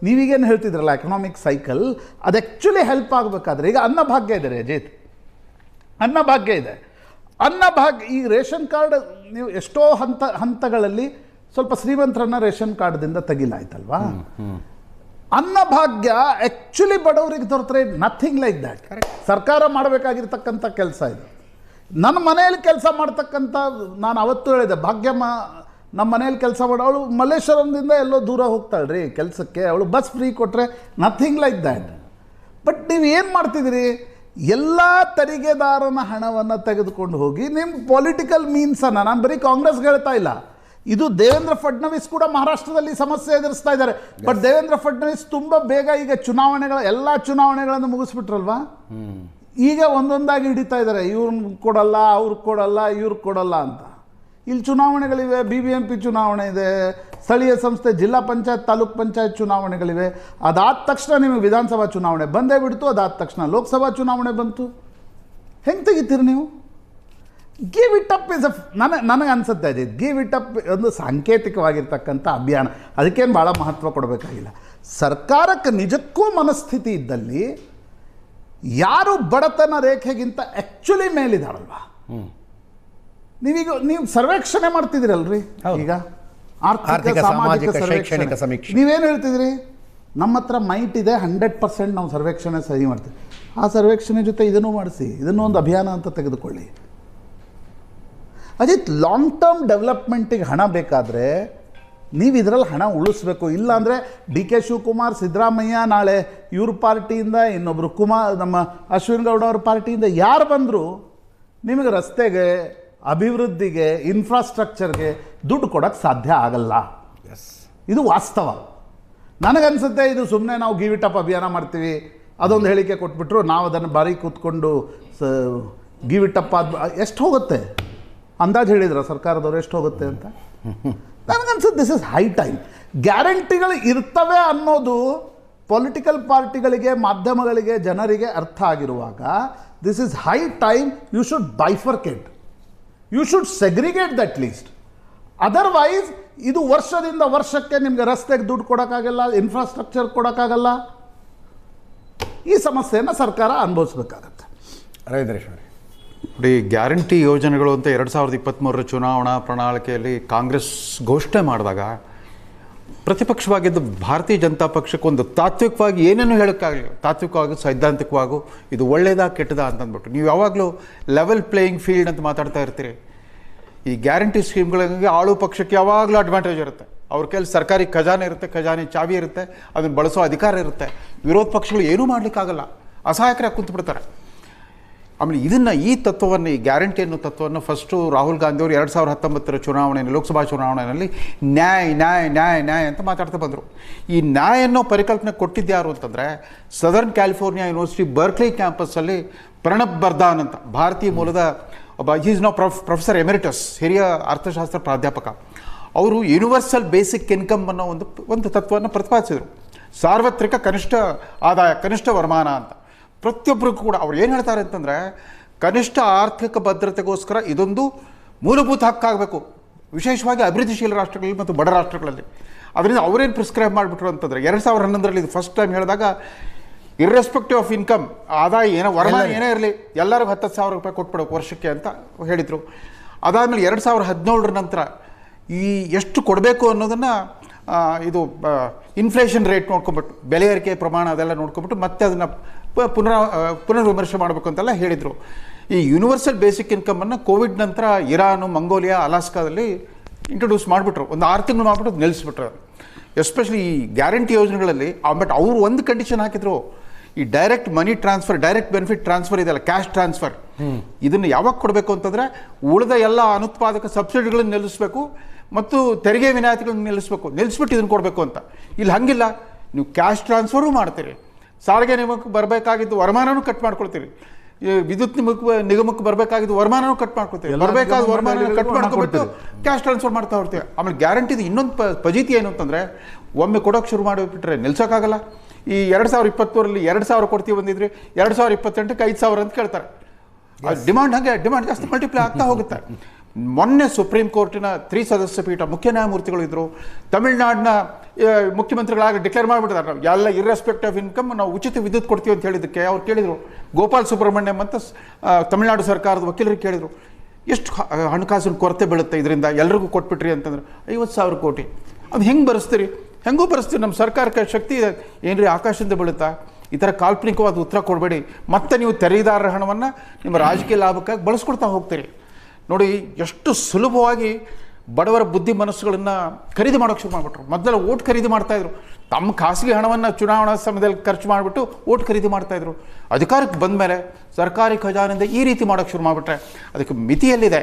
Speaker 3: ನೀವೀಗೇನು ಹೇಳ್ತಿದ್ರಲ್ಲ ಎಕನಾಮಿಕ್ ಸೈಕಲ್ ಅದು ಆ್ಯಕ್ಚುಲಿ ಹೆಲ್ಪ್ ಆಗಬೇಕಾದ್ರೆ ಈಗ ಅನ್ನಭಾಗ್ಯ ಇದೆ ಅಜಿತ್, ಅನ್ನಭಾಗ್ಯ ಇದೆ. ಅನ್ನಭಾಗ್ಯ ಈ ರೇಷನ್ ಕಾರ್ಡ್ ನೀವು ಎಷ್ಟೋ ಹಂತಗಳಲ್ಲಿ ಸ್ವಲ್ಪ ಶ್ರೀಮಂತರನ್ನ ರೇಷನ್ ಕಾರ್ಡ್ದಿಂದ ತೆಗಿಲಾಯ್ತಲ್ವಾ. ಅನ್ನಭಾಗ್ಯ ಆ್ಯಕ್ಚುಲಿ ಬಡವರಿಗೆ ದೊರೆತರೆ ನಥಿಂಗ್ ಲೈಕ್ ದ್ಯಾಟ್. ಸರ್ಕಾರ ಮಾಡಬೇಕಾಗಿರ್ತಕ್ಕಂಥ ಕೆಲಸ ಇದು. ನನ್ನ ಮನೆಯಲ್ಲಿ ಕೆಲಸ ಮಾಡ್ತಕ್ಕಂಥ ನಾನು ಅವತ್ತು ಹೇಳಿದೆ ಭಾಗ್ಯಮ್ಮ ನಮ್ಮ ಮನೇಲಿ ಕೆಲಸ ಅವಳು ಮಲ್ಲೇಶ್ವರಂದಿಂದ ಎಲ್ಲೋ ದೂರ ಹೋಗ್ತಾಳೆ ರೀ ಕೆಲಸಕ್ಕೆ, ಅವಳು ಬಸ್ ಫ್ರೀ ಕೊಟ್ಟರೆ ನಥಿಂಗ್ ಲೈಕ್ ದ್ಯಾಟ್. ಬಟ್ ನೀವು ಏನು ಮಾಡ್ತಿದ್ದೀರಿ? ಎಲ್ಲ ತೆರಿಗೆದಾರನ ಹಣವನ್ನು ತೆಗೆದುಕೊಂಡು ಹೋಗಿ ನಿಮ್ಮ ಪೊಲಿಟಿಕಲ್ ಮೀನ್ಸನ್ನು, ನಾನು ಬರೀ ಕಾಂಗ್ರೆಸ್ಗೆ ಹೇಳ್ತಾ ಇಲ್ಲ, ಇದು ದೇವೇಂದ್ರ ಫಡ್ನವೀಸ್ ಕೂಡ ಮಹಾರಾಷ್ಟ್ರದಲ್ಲಿ ಸಮಸ್ಯೆ ಎದುರಿಸ್ತಾ ಇದ್ದಾರೆ. ಬಟ್ ದೇವೇಂದ್ರ ಫಡ್ನವೀಸ್ ತುಂಬ ಬೇಗ ಈಗ ಎಲ್ಲ ಚುನಾವಣೆಗಳನ್ನು ಮುಗಿಸ್ಬಿಟ್ರಲ್ವಾ, ಈಗ ಒಂದೊಂದಾಗಿ ಹಿಡಿತಾ ಇದ್ದಾರೆ. ಇವ್ರನ್ನ ಕೊಡಲ್ಲ, ಅವ್ರಿಗೆ ಕೊಡಲ್ಲ, ಇವ್ರಿಗೆ ಕೊಡಲ್ಲ ಅಂತ. ಇಲ್ಲಿ ಚುನಾವಣೆಗಳಿವೆ, BBMP ಚುನಾವಣೆ ಇದೆ, ಸ್ಥಳೀಯ ಸಂಸ್ಥೆ ಜಿಲ್ಲಾ ಪಂಚಾಯತ್ ತಾಲೂಕ್ ಪಂಚಾಯತ್ ಚುನಾವಣೆಗಳಿವೆ. ಅದಾದ ತಕ್ಷಣ ನಿಮಗೆ ವಿಧಾನಸಭಾ ಚುನಾವಣೆ ಬಂದೇ ಬಿಡ್ತು, ಅದಾದ ತಕ್ಷಣ ಲೋಕಸಭಾ ಚುನಾವಣೆ ಬಂತು. ಹೆಂಗೆ ತೆಗಿತೀರಿ ನೀವು? ಗಿವ್ ಇಟ್ ಅಪ್ ಇಸ್ ನನಗೆ ಅನಿಸುತ್ತೆ ಇದೆ ಗಿವ್ ಇಟ್ ಅಪ್ ಒಂದು ಸಾಂಕೇತಿಕವಾಗಿರ್ತಕ್ಕಂಥ ಅಭಿಯಾನ, ಅದಕ್ಕೇನು ಭಾಳ ಮಹತ್ವ ಕೊಡಬೇಕಾಗಿಲ್ಲ. ಸರ್ಕಾರಕ್ಕೆ ನಿಜಕ್ಕೂ ಮನಸ್ಥಿತಿ ಇದ್ದಲ್ಲಿ ಯಾರು ಬಡತನ ರೇಖೆಗಿಂತ ಆ್ಯಕ್ಚುಲಿ ಮೇಲಿದಾರಲ್ವಾ, ನೀವು ಸರ್ವೇಕ್ಷಣೆ ಮಾಡ್ತಿದ್ದೀರಲ್ರಿ, ಈಗ ಆರ್ಥಿಕ ಸಾಮಾಜಿಕ ಶೈಕ್ಷಣಿಕ ಸಮೀಕ್ಷೆ ನೀವೇನು ಹೇಳ್ತಿದ್ರಿ? ನಮ್ಮ ಹತ್ರ ಮೈಟ್ ಇದೆ, 100% ನಾವು ಸರ್ವೇಕ್ಷಣೆ ಸರಿ ಮಾಡ್ತೀವಿ. ಆ ಸರ್ವೇಕ್ಷಣೆ ಜೊತೆ ಇದನ್ನು ಮಾಡಿಸಿ, ಇದನ್ನು ಒಂದು ಅಭಿಯಾನ ಅಂತ ತೆಗೆದುಕೊಳ್ಳಿ. ಅಜಿತ್, ಲಾಂಗ್ ಟರ್ಮ್ ಡೆವಲಪ್ಮೆಂಟಿಗೆ ಹಣ ಬೇಕಾದರೆ ನೀವು ಇದರಲ್ಲಿ ಹಣ ಉಳಿಸ್ಬೇಕು. ಇಲ್ಲಾಂದರೆ DK ಶಿವಕುಮಾರ್, ಸಿದ್ದರಾಮಯ್ಯ, ನಾಳೆ ಇವ್ರ ಪಾರ್ಟಿಯಿಂದ ಇನ್ನೊಬ್ಬರು ನಮ್ಮ ಅಶ್ವಿನ್ ಗೌಡ ಅವ್ರ ಪಾರ್ಟಿಯಿಂದ ಯಾರು ಬಂದರೂ ನಿಮಗೆ ರಸ್ತೆಗೆ, ಅಭಿವೃದ್ಧಿಗೆ, ಇನ್ಫ್ರಾಸ್ಟ್ರಕ್ಚರ್ಗೆ ದುಡ್ಡು ಕೊಡೋಕ್ಕೆ ಸಾಧ್ಯ ಆಗಲ್ಲ. ಇದು ವಾಸ್ತವ. ನನಗನ್ಸುತ್ತೆ ಇದು ಸುಮ್ಮನೆ ನಾವು ಗಿವ್ ಇಟ್ ಅಪ್ ಅಭಿಯಾನ ಮಾಡ್ತೀವಿ, ಅದೊಂದು ಹೇಳಿಕೆ ಕೊಟ್ಬಿಟ್ರು, ನಾವು ಅದನ್ನು ಬಾರಿ ಕೂತ್ಕೊಂಡು ಗಿವ್ ಇಟ್ ಅಪ್ ಎಷ್ಟು ಹೋಗುತ್ತೆ ಅಂದಾಜು ಹೇಳಿದ್ರ ಸರ್ಕಾರದವ್ರು ಎಷ್ಟು ಹೋಗುತ್ತೆ ಅಂತ? ನನಗನ್ಸುತ್ತೆ ದಿಸ್ ಇಸ್ ಹೈ ಟೈಮ್. ಗ್ಯಾರಂಟಿಗಳು ಇರ್ತವೆ ಅನ್ನೋದು ಪೊಲಿಟಿಕಲ್ ಪಾರ್ಟಿಗಳಿಗೆ, ಮಾಧ್ಯಮಗಳಿಗೆ, ಜನರಿಗೆ ಅರ್ಥ ಆಗಿರುವಾಗ this is high time you should bifurcate, you should segregate that least. Otherwise ಇದು ವರ್ಷದಿಂದ ವರ್ಷಕ್ಕೆ ನಿಮಗೆ ರಸ್ತೆಗೆ ದುಡ್ಡು ಕೊಡೋಕ್ಕಾಗಲ್ಲ, ಇನ್ಫ್ರಾಸ್ಟ್ರಕ್ಚರ್ ಕೊಡೋಕ್ಕಾಗಲ್ಲ. ಈ ಸಮಸ್ಯೆಯನ್ನು ಸರ್ಕಾರ ಅನುಭವಿಸ್ಬೇಕಾಗತ್ತೆ.
Speaker 2: ರವೀಂದ್ರೇಶ್ವರಿ ನೋಡಿ, ಗ್ಯಾರಂಟಿ ಯೋಜನೆಗಳು ಅಂತ 2023 ಚುನಾವಣಾ ಪ್ರಣಾಳಿಕೆಯಲ್ಲಿ ಕಾಂಗ್ರೆಸ್ ಘೋಷಣೆ ಮಾಡಿದಾಗ ಪ್ರತಿಪಕ್ಷವಾಗಿದ್ದು ಭಾರತೀಯ ಜನತಾ ಪಕ್ಷಕ್ಕೆ ಒಂದು ತಾತ್ವಿಕವಾಗಿ ಏನೇನು ಹೇಳೋಕ್ಕಾಗಲಿಲ್ಲ. ತಾತ್ವಿಕವಾಗಿ, ಸೈದ್ಧಾಂತಿಕವಾಗೂ ಇದು ಒಳ್ಳೇದಾ ಕೆಟ್ಟದಾ ಅಂತಂದ್ಬಿಟ್ಟು ನೀವು ಯಾವಾಗಲೂ ಲೆವೆಲ್ ಪ್ಲೇಯಿಂಗ್ ಫೀಲ್ಡ್ ಅಂತ ಮಾತಾಡ್ತಾ ಇರ್ತೀರಿ. ಈ ಗ್ಯಾರಂಟಿ ಸ್ಕೀಮ್ಗಳಿಗೆ ಆಳು ಪಕ್ಷಕ್ಕೆ ಯಾವಾಗಲೂ ಅಡ್ವಾಂಟೇಜ್ ಇರುತ್ತೆ. ಅವ್ರ ಕೈಲಿ ಸರ್ಕಾರಿ ಖಜಾನೆ ಇರುತ್ತೆ, ಖಜಾನೆ ಚಾವಿ ಇರುತ್ತೆ, ಅದನ್ನು ಬಳಸೋ ಅಧಿಕಾರ ಇರುತ್ತೆ. ವಿರೋಧ ಪಕ್ಷಗಳು ಏನೂ ಮಾಡಲಿಕ್ಕಾಗಲ್ಲ, ಅಸಹಾಯಕರಾಗಿ ಕುಂತುಬಿಡ್ತಾರೆ. ಆಮೇಲೆ ಈ ತತ್ವವನ್ನು, ಈ ಗ್ಯಾರಂಟಿ ಅನ್ನೋ ತತ್ವವನ್ನು ಫಸ್ಟು ರಾಹುಲ್ ಗಾಂಧಿಯವರು 2019 ಚುನಾವಣೆಯಲ್ಲಿ, ಲೋಕಸಭಾ ಚುನಾವಣೆಯಲ್ಲಿ ನ್ಯಾಯ ನ್ಯಾಯ ನ್ಯಾಯ ನ್ಯಾಯ ಅಂತ ಮಾತಾಡ್ತಾ ಬಂದರು. ಈ ನ್ಯಾಯ ಅನ್ನೋ ಪರಿಕಲ್ಪನೆ ಕೊಟ್ಟಿದ್ದು ಯಾರು ಅಂತಂದರೆ ಸದರ್ನ್ ಕ್ಯಾಲಿಫೋರ್ನಿಯಾ ಯೂನಿವರ್ಸಿಟಿ ಬರ್ಕ್ಲಿ ಕ್ಯಾಂಪಸ್ಸಲ್ಲಿ ಪ್ರಣಬ್ ಬರ್ದಾನ್ ಅಂತ ಭಾರತೀಯ ಮೂಲದ ಒಬ್ಬ, ಈಸ್ ನೋ ಪ್ರೊಫೆಸರ್ ಎಮೆರಿಟಸ್, ಹಿರಿಯ ಅರ್ಥಶಾಸ್ತ್ರ ಪ್ರಾಧ್ಯಾಪಕ. ಅವರು ಯೂನಿವರ್ಸಲ್ ಬೇಸಿಕ್ ಇನ್ಕಮ್ ಅನ್ನೋ ಒಂದು ತತ್ವವನ್ನು ಪ್ರತಿಪಾದಿಸಿದರು. ಸಾರ್ವತ್ರಿಕ ಕನಿಷ್ಠ ಆದಾಯ, ಕನಿಷ್ಠ ವರಮಾನ ಅಂತ ಪ್ರತಿಯೊಬ್ಬರಿಗೂ ಕೂಡ ಅವ್ರು ಏನು ಹೇಳ್ತಾರೆ ಅಂತಂದರೆ, ಕನಿಷ್ಠ ಆರ್ಥಿಕ ಭದ್ರತೆಗೋಸ್ಕರ ಇದೊಂದು ಮೂಲಭೂತ ಹಕ್ಕಾಗಬೇಕು, ವಿಶೇಷವಾಗಿ ಅಭಿವೃದ್ಧಿಶೀಲ ರಾಷ್ಟ್ರಗಳಲ್ಲಿ ಮತ್ತು ಬಡ ರಾಷ್ಟ್ರಗಳಲ್ಲಿ. ಅದರಿಂದ ಅವರೇನು ಪ್ರಿಸ್ಕ್ರೈಬ್ ಮಾಡಿಬಿಟ್ರು ಅಂತಂದರೆ 2011ರಲ್ಲಿ ಇದು ಫಸ್ಟ್ ಟೈಮ್ ಹೇಳಿದಾಗ ಇರ್ರೆಸ್ಪೆಕ್ಟಿವ್ ಆಫ್ ಇನ್ಕಮ್, ಆದಾಯ ವರಮಾನ ಏನೇ ಇರಲಿ ಎಲ್ಲರಿಗೂ 10,000 ರೂಪಾಯಿ ಕೊಟ್ಬಿಡೋಕೆ ವರ್ಷಕ್ಕೆ ಅಂತ ಹೇಳಿದರು. ಅದಾದಮೇಲೆ 2017 ನಂತರ ಈ ಎಷ್ಟು ಕೊಡಬೇಕು ಅನ್ನೋದನ್ನು ಇದು ಇನ್ಫ್ಲೇಷನ್ ರೇಟ್ ನೋಡ್ಕೊಂಬಿಟ್ಟು, ಬೆಲೆ ಏರಿಕೆ ಪ್ರಮಾಣ ಅದೆಲ್ಲ ನೋಡ್ಕೊಂಬಿಟ್ಟು ಮತ್ತೆ ಅದನ್ನು ಪುನರ್ವಿಮರ್ಶೆ ಮಾಡಬೇಕು ಅಂತೆಲ್ಲ ಹೇಳಿದರು. ಈ ಯೂನಿವರ್ಸಲ್ ಬೇಸಿಕ್ ಇನ್ಕಮನ್ನು ಕೋವಿಡ್ ನಂತರ ಇರಾನು, ಮಂಗೋಲಿಯಾ, ಅಲಾಸ್ಕಾದಲ್ಲಿ ಇಂಟ್ರೊಡ್ಯೂಸ್ ಮಾಡಿಬಿಟ್ರು. ಒಂದು 6 ತಿಂಗಳು ಮಾಡಿಬಿಟ್ಟು ನಿಲ್ಲಿಸ್ಬಿಟ್ರು. ಎಸ್ಪೆಷಲಿ ಈ ಗ್ಯಾರಂಟಿ ಯೋಜನೆಗಳಲ್ಲಿ. ಬಟ್ ಅವರು ಒಂದು ಕಂಡೀಷನ್ ಹಾಕಿದ್ರು, ಈ direct money transfer, direct benefit transfer ಇದೆಯಲ್ಲ, ಕ್ಯಾಶ್ ಟ್ರಾನ್ಸ್ಫರ್, ಇದನ್ನು ಯಾವಾಗ ಕೊಡಬೇಕು ಅಂತಂದರೆ ಉಳಿದ ಎಲ್ಲ ಅನುತ್ಪಾದಕ ಸಬ್ಸಿಡಿಗಳನ್ನು ನಿಲ್ಲಿಸಬೇಕು ಮತ್ತು ತೆರಿಗೆ ವಿನಾಯಿತಿಗಳನ್ನು ನಿಲ್ಲಿಸ್ಬಿಟ್ಟು ಇದನ್ನು ಕೊಡಬೇಕು ಅಂತ. ಇಲ್ಲಿ ಹಂಗಿಲ್ಲ, ನೀವು ಕ್ಯಾಶ್ ಟ್ರಾನ್ಸ್ಫರು ಮಾಡ್ತೀರಿ, ಸಾರಿಗೆ ನಿಗಮಕ್ಕೆ ಬರಬೇಕಾಗಿದ್ದು ವರಮಾನನೂ ಕಟ್ ಮಾಡ್ಕೊಳ್ತೀರಿ, ವಿದ್ಯುತ್ ನಿಗಮಕ್ಕೆ ಬರಬೇಕಾಗಿದ್ದು ವರಮಾನನೂ ಕಟ್ ಮಾಡ್ಕೊಳ್ತೀವಿ, ಬರಬೇಕಾದ ವರಮಾನ ಕಟ್ ಮಾಡ್ಕೊಬಿಟ್ಟು ಕ್ಯಾಶ್ ಟ್ರಾನ್ಸ್ಫರ್ ಮಾಡ್ತಾ ಹೋಗ್ತೀವಿ. ಆಮೇಲೆ ಗ್ಯಾರಂಟಿದು ಇನ್ನೊಂದು ಫಜೀತಿ ಏನು ಅಂತಂದರೆ, ಒಮ್ಮೆ ಕೊಡೋಕೆ ಶುರು ಮಾಡಿಬಿಟ್ರೆ ನಿಲ್ಸೋಕ್ಕಾಗಲ್ಲ. ಈ 2023ರಲ್ಲಿ 2,000 ಕೊಡ್ತೀವಿ ಬಂದಿದ್ರಿ, 2028ಕ್ಕೆ 5,000 ಅಂತ ಕೇಳ್ತಾರೆ. ಡಿಮಾಂಡ್ ಜಾಸ್ತಿ ಮಲ್ಟಿಪ್ಲೈ ಆಗ್ತಾ ಹೋಗುತ್ತೆ. ಮೊನ್ನೆ ಸುಪ್ರೀಂ ಕೋರ್ಟಿನ 3 ಸದಸ್ಯ ಪೀಠ ಮುಖ್ಯ ನ್ಯಾಯಮೂರ್ತಿಗಳು ಇದ್ದರು. ತಮಿಳುನಾಡಿನ ಮುಖ್ಯಮಂತ್ರಿಗಳಾಗಿ ಡಿಕ್ಲೇರ್ ಮಾಡಿಬಿಟ್ಟಿದ್ದಾರೆ, ನಾವು ಎಲ್ಲ ಇರ್ರೆಸ್ಪೆಕ್ಟ್ ಆಫ್ ಇನ್ಕಮ್ ನಾವು ಉಚಿತ ವಿದ್ಯುತ್ ಕೊಡ್ತೀವಿ ಅಂತ ಹೇಳಿದ್ದಕ್ಕೆ ಅವ್ರು ಕೇಳಿದರು. ಗೋಪಾಲ್ ಸುಬ್ರಹ್ಮಣ್ಯಂ ಅಂತ ತಮಿಳುನಾಡು ಸರ್ಕಾರದ ವಕೀಲರಿಗೆ ಕೇಳಿದರು, ಎಷ್ಟು ಹಣಕಾಸಿನ ಕೊರತೆ ಬೀಳುತ್ತೆ ಇದರಿಂದ, ಎಲ್ರಿಗೂ ಕೊಟ್ಬಿಟ್ರಿ ಅಂತಂದ್ರೆ 50,000 ಕೋಟಿ. ಅದು ಹೆಂಗೆ ಬರೆಸ್ತೀರಿ? ಹೆಂಗೂ ಬರೆಸ್ತೀರಿ? ನಮ್ಮ ಸರ್ಕಾರಕ್ಕೆ ಶಕ್ತಿ ಇದೆ ಏನ್ರಿ, ಆಕಾಶದಿಂದ ಬೀಳುತ್ತಾ? ಈ ಥರ ಕಾಲ್ಪನಿಕವಾದ ಉತ್ತರ ಕೊಡಬೇಡಿ. ಮತ್ತೆ ನೀವು ತೆರಿಗೆದಾರರ ಹಣವನ್ನು ನಿಮ್ಮ ರಾಜಕೀಯ ಲಾಭಕ್ಕಾಗಿ ಬಳಸ್ಕೊಡ್ತಾ ಹೋಗ್ತೀರಿ. ನೋಡಿ ಎಷ್ಟು ಸುಲಭವಾಗಿ ಬಡವರ ಬುದ್ಧಿ ಮನಸ್ಸುಗಳನ್ನು ಖರೀದಿ ಮಾಡೋಕ್ಕೆ ಶುರು ಮಾಡಿಬಿಟ್ರು. ಮೊದಲ ಓಟ್ ಖರೀದಿ ಮಾಡ್ತಾಯಿದ್ರು, ತಮ್ಮ ಖಾಸಗಿ ಹಣವನ್ನು ಚುನಾವಣಾ ಸಮಯದಲ್ಲಿ ಖರ್ಚು ಮಾಡಿಬಿಟ್ಟು ಓಟ್ ಖರೀದಿ ಮಾಡ್ತಾಯಿದ್ರು. ಅಧಿಕಾರಕ್ಕೆ ಬಂದ ಮೇಲೆ ಸರ್ಕಾರಿ ಖಜಾನೆಯಿಂದ ಈ ರೀತಿ ಮಾಡೋಕ್ಕೆ ಶುರು ಮಾಡಿಬಿಟ್ರೆ ಅದಕ್ಕೆ ಮಿತಿಯಲ್ಲಿದೆ.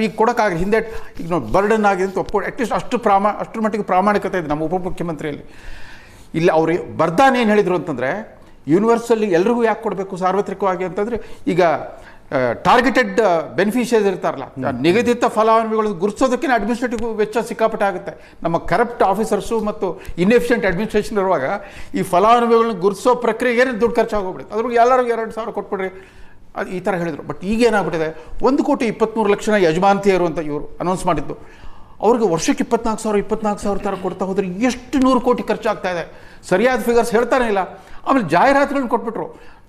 Speaker 2: ಈಗ ಕೊಡೋಕ್ಕಾಗಲಿ. ಹಿಂದೆ ಈಗ ನೋಡಿ ಬರ್ಡನ್ ಆಗಿದೆ ಅಂತ ಅಟ್ಲೀಸ್ಟ್ ಅಷ್ಟರ ಮಟ್ಟಿಗೆ ಪ್ರಾಮಾಣಿಕತೆ ಇದೆ ನಮ್ಮ ಉಪಮುಖ್ಯಮಂತ್ರಿಯಲ್ಲಿ. ಇಲ್ಲಿ ಅವರು ಬರ್ದಾನ್ ಏನು ಹೇಳಿದರು ಅಂತಂದರೆ, ಯೂನಿವರ್ಸಲ್ಲಿ ಎಲ್ರಿಗೂ ಯಾಕೆ ಕೊಡಬೇಕು ಸಾರ್ವತ್ರಿಕವಾಗಿ ಅಂತಂದರೆ, ಈಗ ಟಾರ್ಗೆಟೆಡ್ ಬೆನಿಫಿಷಿಯರೀಸ್ ಇರ್ತಾರಲ್ಲ, ನಿಗದಿತ ಫಲಾನುಭವಿಗಳನ್ನು ಗುರುತಿಸೋದಕ್ಕೆ ಅಡ್ಮಿನಿಸ್ಟ್ರೇಟಿವ್ ವೆಚ್ಚ ಸಿಕ್ಕಾಪಟ್ಟೆ ಆಗುತ್ತೆ. ನಮ್ಮ ಕರಪ್ಟ್ ಆಫೀಸರ್ಸು ಮತ್ತು ಇನ್ಎಫಿಷಿಯೆಂಟ್ ಅಡ್ಮಿನಿಸ್ಟ್ರೇಷನ್ ಇರುವಾಗ ಈ ಫಲಾನುಭವಿಗಳನ್ನು ಗುರುತಿಸೋ ಪ್ರಕ್ರಿಯೆಗೆ ದುಡ್ಡು ಖರ್ಚಾಗೋಗ್ಬಿಡುತ್ತೆ. ಅದ್ರಿಗೆ ಎಲ್ಲರಿಗೂ 2,000 ಕೊಟ್ಬಿಡ್ರಿ, ಅದು ಈ ಥರ ಹೇಳಿದರು. ಬಟ್ ಈಗೇನಾಗ್ಬಿಟ್ಟಿದೆ, 1,23,00,000 ಯಜಮಾನತಿಯರು ಅಂತ ಇವರು ಅನೌನ್ಸ್ ಮಾಡಿದ್ದು. ಅವ್ರಿಗೆ ವರ್ಷಕ್ಕೆ 24,000 ಥರ ಕೊಡ್ತಾ ಹೋದರೆ ಎಷ್ಟು 100 ಕೋಟಿ ಖರ್ಚಾಗ್ತಾ ಇದೆ. ಸರಿಯಾದ ಫಿಗರ್ಸ್ ಹೇಳ್ತಾನೆ ಇಲ್ಲ. ಆಮೇಲೆ ಜಾಹೀರಾತುಗಳನ್ನ ಕೊಟ್ಬಿಟ್ರು,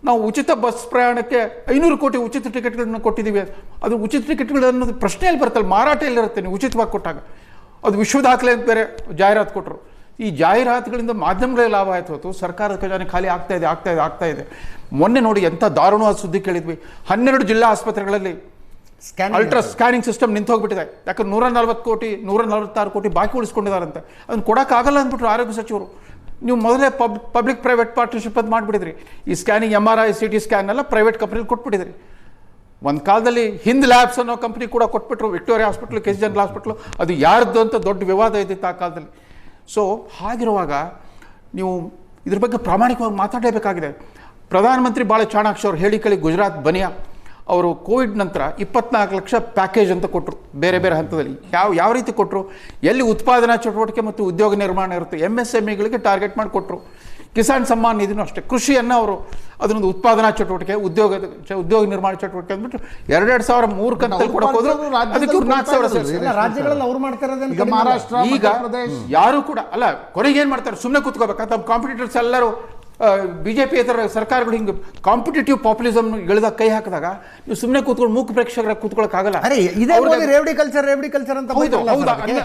Speaker 2: ನಾವು ಉಚಿತ ಬಸ್ ಪ್ರಯಾಣಕ್ಕೆ 500 ಕೋಟಿ ಉಚಿತ ಟಿಕೆಟ್ಗಳನ್ನ ಕೊಟ್ಟಿದ್ದೀವಿ. ಅದು ಉಚಿತ ಟಿಕೆಟ್ಗಳು ಅನ್ನೋದು ಪ್ರಶ್ನೆಯಲ್ಲಿ ಬರ್ತಲ್ಲ, ಮಾರಾಟ ಎಲ್ಲಿರುತ್ತೆ ನೀವು ಉಚಿತವಾಗಿ ಕೊಟ್ಟಾಗ? ಅದು ವಿಶ್ವ ದಾಖಲೆ ಅಂತ ಬೇರೆ ಜಾಹೀರಾತು ಕೊಟ್ಟರು. ಈ ಜಾಹೀರಾತುಗಳಿಂದ ಮಾಧ್ಯಮಗಳೇ ಲಾಭ ಆಯಿತು ಹೊತ್ತು ಸರ್ಕಾರದ ಖಜಾನೆ ಖಾಲಿ ಆಗ್ತಾ ಇದೆ. ಮೊನ್ನೆ ನೋಡಿ ಎಂಥ ದಾರುಣವಾದ ಸುದ್ದಿ ಕೇಳಿದ್ವಿ. 12 ಜಿಲ್ಲಾ ಆಸ್ಪತ್ರೆಗಳಲ್ಲಿ ಅಲ್ಟ್ರಾ ಸ್ಕ್ಯಾನಿಂಗ್ ಸಿಸ್ಟಮ್ ನಿಂತು ಹೋಗ್ಬಿಟ್ಟಿದೆ. ಯಾಕಂದ್ರೆ 146 ಕೋಟಿ ಬಾಕಿ ಉಳಿಸ್ಕೊಂಡಿದ್ದಾರಂತೆ. ಅದನ್ನು ಕೊಡೋಕ್ಕಾಗಲ್ಲ ಅಂದ್ಬಿಟ್ರು ಆರೋಗ್ಯ ಸಚಿವರು. ನೀವು ಮೊದಲೇ ಪಬ್ಲಿಕ್ ಪ್ರೈವೇಟ್ ಪಾರ್ಟ್ನರ್ಶಿಪ್ ಅದು ಮಾಡಿಬಿಟ್ಟಿದ್ರಿ. ಈ ಸ್ಕ್ಯಾನಿಂಗ್ MRI CT ಸ್ಕ್ಯಾನ್ ಎಲ್ಲ ಪ್ರೈವೇಟ್ ಕಂಪ್ನಿಲಿ ಕೊಟ್ಬಿಟ್ಟಿದ್ರಿ. ಒಂದು ಕಾಲದಲ್ಲಿ ಹಿಂದ್ ಲ್ಯಾಬ್ಸ್ ಅನ್ನೋ ಕಂಪ್ನಿ ಕೂಡ ಕೊಟ್ಬಿಟ್ರು. Victoria hospital, KC general hospital, ಅದು ಯಾರ್ದು ಅಂತ ದೊಡ್ಡ ವಿವಾದ ಇದ್ದಿತ್ತು ಆ ಕಾಲದಲ್ಲಿ. ಸೊ ಹಾಗಿರುವಾಗ ನೀವು ಇದ್ರ ಬಗ್ಗೆ ಪ್ರಾಮಾಣಿಕವಾಗಿ ಮಾತಾಡಲೇಬೇಕಾಗಿದೆ. ಪ್ರಧಾನಮಂತ್ರಿ ಭಾಳ ಚಾಣಾಕ್ಷ ಅವರು ಹೇಳಿ ಕೇಳಿ ಗುಜರಾತ್ ಬನಿಯಾ ಅವರು ಕೋವಿಡ್ ನಂತರ 24 ಲಕ್ಷ ಪ್ಯಾಕೇಜ್ ಅಂತ ಕೊಟ್ಟರು. ಬೇರೆ ಬೇರೆ ಹಂತದಲ್ಲಿ ಯಾವ ರೀತಿ ಕೊಟ್ಟರು, ಎಲ್ಲಿ ಉತ್ಪಾದನಾ ಚಟುವಟಿಕೆ ಮತ್ತು ಉದ್ಯೋಗ ನಿರ್ಮಾಣ ಇರುತ್ತೆ MSMEಗಳಿಗೆ ಟಾರ್ಗೆಟ್ ಮಾಡಿ ಕೊಟ್ಟರು. ಕಿಸಾನ್ ಸಮ್ಮಾನ್ ನಿಧಿನೂ ಅಷ್ಟೇ, ಕೃಷಿಯನ್ನು ಅವರು ಅದನ್ನೊಂದು ಉತ್ಪಾದನಾ ಚಟುವಟಿಕೆ, ಉದ್ಯೋಗ ನಿರ್ಮಾಣ ಚಟುವಟಿಕೆ ಅಂದ್ಬಿಟ್ಟು 2,000 3 ಕಂತಲ್ಲಿ ಕೊಡಕ್ಕೆ ಹೋದ್ರು. ಅದಕ್ಕೆ 4,000
Speaker 1: ರಾಜ್ಯಗಳಲ್ಲಿ ಅವ್ರು ಮಾಡ್ತಾರೆ.
Speaker 3: ಮಹಾರಾಷ್ಟ್ರ,
Speaker 2: ಈಗ ಯಾರು ಕೂಡ ಅಲ್ಲ, ಕೊನೆಗೆ ಏನು ಮಾಡ್ತಾರೆ, ಸುಮ್ಮನೆ ಕೂತ್ಕೋಬೇಕಾ? ತಮ್ಮ ಕಾಂಪಿಟೇಟರ್ಸ್ ಎಲ್ಲರೂ BJP ಇತರ ಸರ್ಕಾರಗಳು ಹಿಂಗೆ ಕಾಂಪಿಟೇಟಿವ್ ಪಾಪ್ಯುಲಿಸಮ್ ಇಳಿದ ಕೈ ಹಾಕಿದಾಗ ನೀವು ಸುಮ್ಮನೆ ಕೂತ್ಕೊಂಡು ಮೂಕ ಪ್ರೇಕ್ಷಕರಾಗಿ ಕೂತ್ಕೊಳ್ಳೋಕ್ಕಾಗಲ್ಲ.
Speaker 1: ರೇವಡಿ ಕಲ್ಚರ್ ಅಂತ